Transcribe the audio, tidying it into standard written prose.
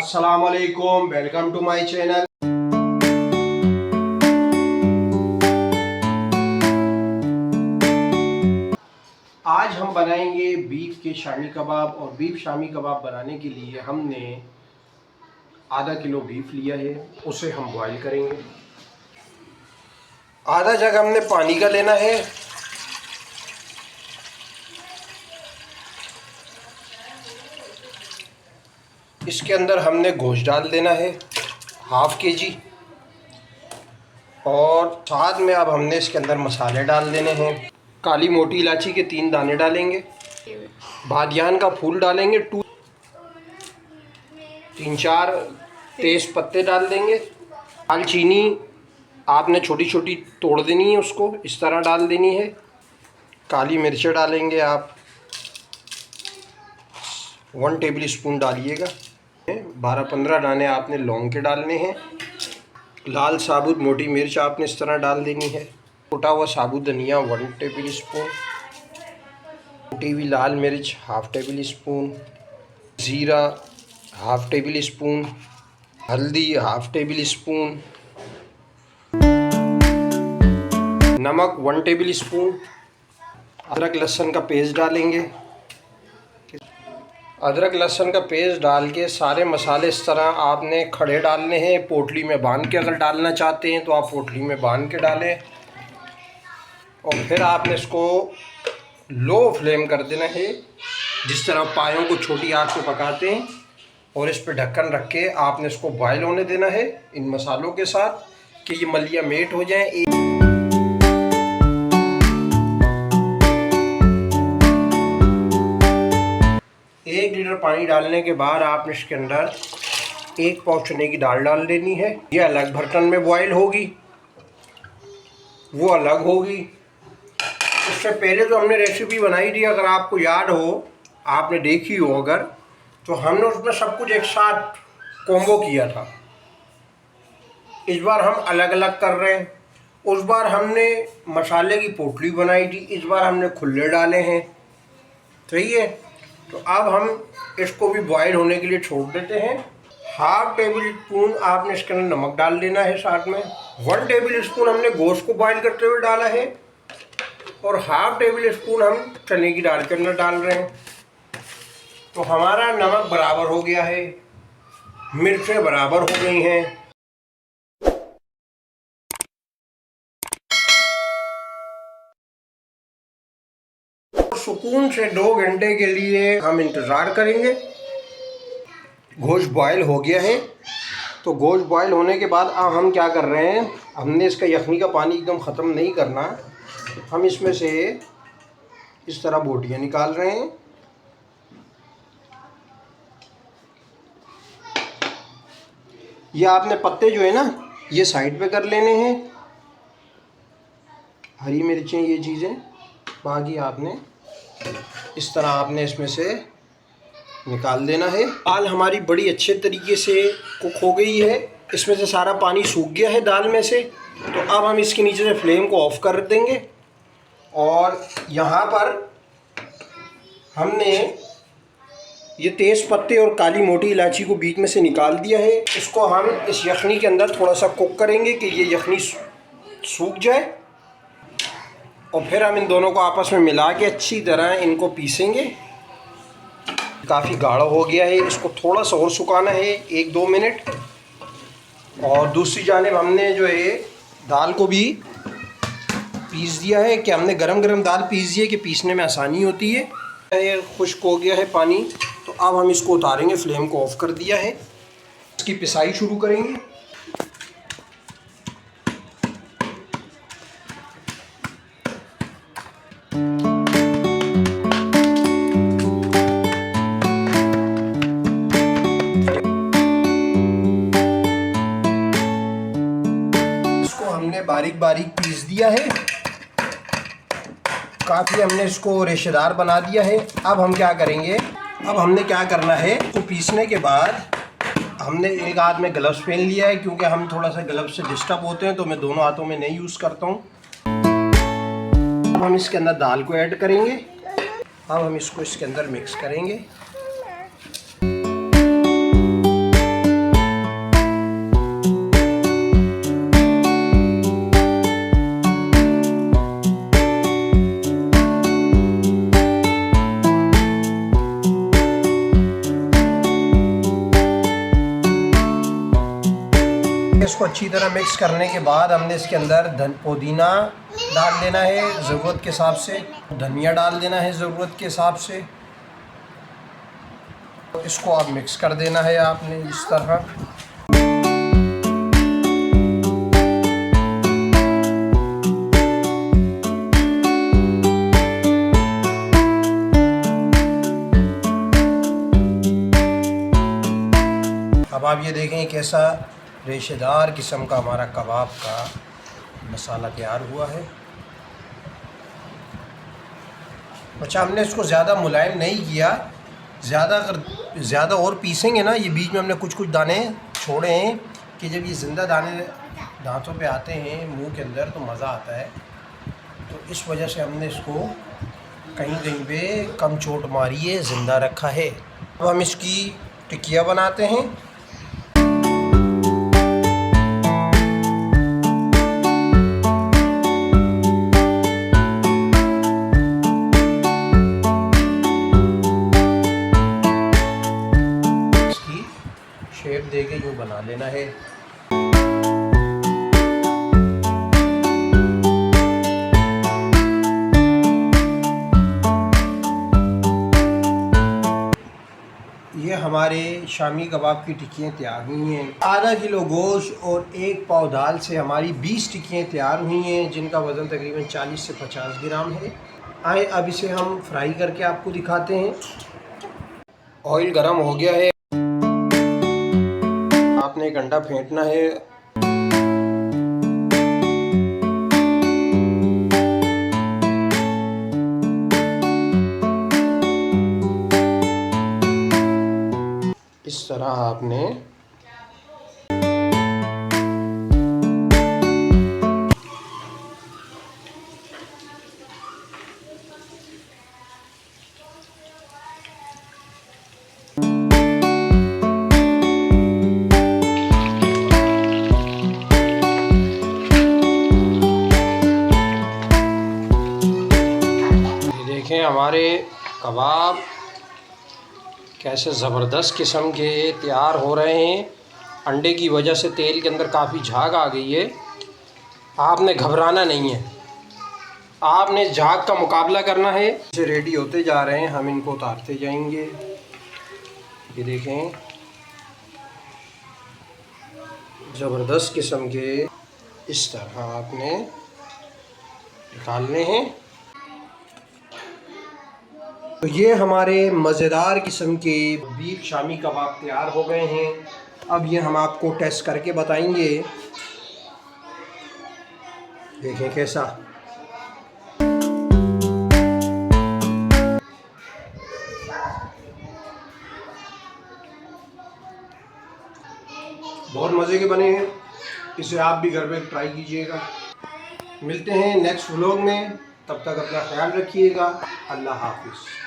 अस्सलाम वालेकुम, welcome to my channel. आज हम बनाएंगे बीफ के शामी कबाब। और बीफ शामी कबाब बनाने के लिए हमने आधा किलो बीफ लिया है, उसे हम बॉईल करेंगे। आधा जग हमने पानी का लेना है। इसके अंदर हमने गोश्त डाल देना है, हाफ के जी। और साथ में अब हमने इसके अंदर मसाले डाल देने हैं। काली मोटी इलायची के 3 दाने डालेंगे, बादियान का फूल डालेंगे, 3-4 तेज़ पत्ते डाल देंगे। दालचीनी आपने छोटी छोटी तोड़ देनी है, उसको इस तरह डाल देनी है। काली मिर्च डालेंगे आप 1 टेबल स्पून डालिएगा। 12-15 दाने आपने लौंग के डालने हैं। लाल साबुत मोटी मिर्च आपने इस तरह डाल देनी है। कुटा हुआ साबुत धनिया 1 टेबल स्पून, कुटी हुई लाल मिर्च हाफ टेबल स्पून, ज़ीरा हाफ टेबल स्पून, हल्दी हाफ टेबल स्पून, नमक 1 टेबल स्पून। अदरक लहसुन का पेस्ट डालेंगे। अदरक लहसुन का पेस्ट डाल के सारे मसाले इस तरह आपने खड़े डालने हैं, पोटली में बांध के। अगर डालना चाहते हैं तो आप पोटली में बांध के डालें। और फिर आपने इसको लो फ्लेम कर देना है, जिस तरह पायों को छोटी आंच पे पकाते हैं। और इस पे ढक्कन रख के आपने इसको बॉयल होने देना है इन मसालों के साथ, कि ये मलिया मेट हो जाए। 1 लीटर पानी डालने के बाद आपने इसके अंदर 1 पाव चने की दाल डाल देनी है। ये अलग बर्तन में बॉयल होगी, वो अलग होगी। उससे पहले तो हमने रेसिपी बनाई थी, अगर आपको याद हो, आपने देखी हो अगर, तो हमने उसमें सब कुछ एक साथ कॉम्बो किया था। इस बार हम अलग अलग कर रहे हैं। उस बार हमने मसाले की पोटली बनाई थी, इस बार हमने खुले डाले हैं। सही है। तो अब हम इसको भी बॉयल होने के लिए छोड़ देते हैं। हाफ टेबल स्पून आपने इसके अंदर नमक डाल देना है। साथ में 1 टेबल स्पून हमने गोश्त को बॉयल करते हुए डाला है। और हाफ टेबल स्पून हम चने की दाल के अंदर डाल रहे हैं। तो हमारा नमक बराबर हो गया है, मिर्चें बराबर हो गई हैं। सुकून से 2 घंटे के लिए हम इंतज़ार करेंगे। गोश्त बॉयल हो गया है। तो गोश्त बॉयल होने के बाद अब हम क्या कर रहे हैं, हमने इसका यखनी का पानी एकदम ख़त्म नहीं करना। हम इसमें से इस तरह बोटियाँ निकाल रहे हैं। ये आपने पत्ते जो है ना, ये साइड पे कर लेने हैं। हरी मिर्चें ये चीज़ें, बाकी आपने इस तरह आपने इसमें से निकाल देना है। दाल हमारी बड़ी अच्छे तरीके से कुक हो गई है। इसमें से सारा पानी सूख गया है दाल में से। तो अब हम इसके नीचे से फ्लेम को ऑफ कर देंगे। और यहाँ पर हमने ये तेज़ पत्ते और काली मोटी इलायची को बीच में से निकाल दिया है। इसको हम इस यखनी के अंदर थोड़ा सा कुक करेंगे कि ये यखनी सूख जाए। और फिर हम इन दोनों को आपस में मिला के अच्छी तरह इनको पीसेंगे। काफ़ी गाढ़ा हो गया है, इसको थोड़ा सा और सुखाना है 1-2 मिनट। और दूसरी जानिब हमने जो है दाल को भी पीस दिया है, कि हमने गरम गरम दाल पीस दी है कि पीसने में आसानी होती है। ये खुश्क हो गया है पानी। तो अब हम इसको उतारेंगे, फ्लेम को ऑफ कर दिया है। इसकी पिसाई शुरू करेंगे। हमने बारीक बारीक पीस दिया है। काफ़ी हमने इसको रेशेदार बना दिया है। अब हम क्या करेंगे, अब हमने क्या करना है, तो पीसने के बाद हमने एक हाथ में ग्लव्स पहन लिया है, क्योंकि हम थोड़ा सा ग्लव्स से डिस्टर्ब होते हैं, तो मैं दोनों हाथों में नहीं यूज़ करता हूँ। अब हम इसके अंदर दाल को ऐड करेंगे। अब हम इसको इसके अंदर मिक्स करेंगे। इसको अच्छी तरह मिक्स करने के बाद हमने इसके अंदर पुदीना डाल देना है ज़रूरत के हिसाब से, धनिया डाल देना है ज़रूरत के हिसाब से। इसको आप मिक्स कर देना है आपने इस तरह। अब आप ये देखें कैसा रेशेदार किस्म का हमारा कबाब का मसाला तैयार हुआ है। अच्छा, हमने इसको ज़्यादा मुलायम नहीं किया, ज़्यादा और पीसेंगे ना, ये बीच में हमने कुछ कुछ दाने छोड़े हैं कि जब ये ज़िंदा दाने दांतों पे आते हैं मुंह के अंदर तो मज़ा आता है। तो इस वजह से हमने इसको कहीं कहीं पे कम चोट मारी है, ज़िंदा रखा है। अब हम इसकी टिकिया बनाते हैं। शेप देके यूँ बना लेना है। ये हमारे शामी कबाब की टिक्कियाँ तैयार हुई हैं। आधा किलो गोश्त और 1 पाव दाल से हमारी 20 टिक्कियाँ तैयार हुई हैं, जिनका वज़न तकरीबन 40 से 50 ग्राम है। आए अब इसे हम फ्राई करके आपको दिखाते हैं। ऑयल गरम हो गया है, आपने एक अंडा फेंटना है। इस तरह आपने देखें हमारे कबाब कैसे ज़बरदस्त किस्म के तैयार हो रहे हैं। अंडे की वजह से तेल के अंदर काफ़ी झाग आ गई है। आपने घबराना नहीं है, आपने झाग का मुकाबला करना है। इसे रेडी होते जा रहे हैं, हम इनको उतारते जाएंगे। ये देखें ज़बरदस्त किस्म के इस तरह आपने निकालने हैं। तो ये हमारे मज़ेदार किस्म के बीफ शामी कबाब तैयार हो गए हैं। अब ये हम आपको टेस्ट करके बताएंगे। देखें कैसा, बहुत मज़े के बने हैं। इसे आप भी घर पे ट्राई कीजिएगा। मिलते हैं नेक्स्ट व्लॉग में, तब तक अपना ख्याल रखिएगा। अल्लाह हाफिज़।